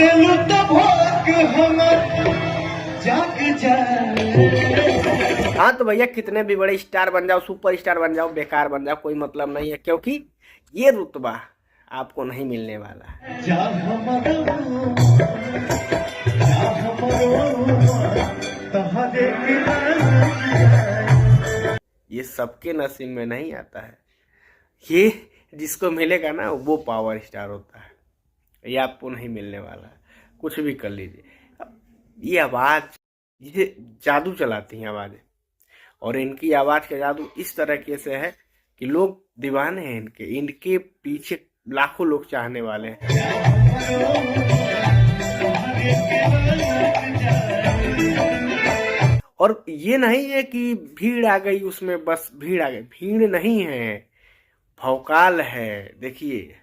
हंसलू तो भाग हमर जाग जाए। हाँ तो भैया कितने भी बड़े स्टार बन जाओ, सुपर स्टार बन जाओ, बेकार बन जाओ, कोई मतलब नहीं है, क्योंकि ये रुतबा आपको नहीं मिलने वाला है। ये सबके नसीब में नहीं आता है, ये जिसको मिलेगा ना वो पावर स्टार होता है, ये आपको नहीं मिलने वाला है। कुछ भी कर लीजिए, ये आवाज़, ये जादू चलाती हैं आवाज़ें, और इनकी आवाज़ का जादू इस तरीके से है कि लोग दीवाने हैं इनके, इनके पीछे लाखों लोग चाहने वाले हैं। और ये नहीं है कि भीड़ आ गई उसमें, बस भीड़ आ गई, भीड़ नहीं है, भौकाल है। देखिए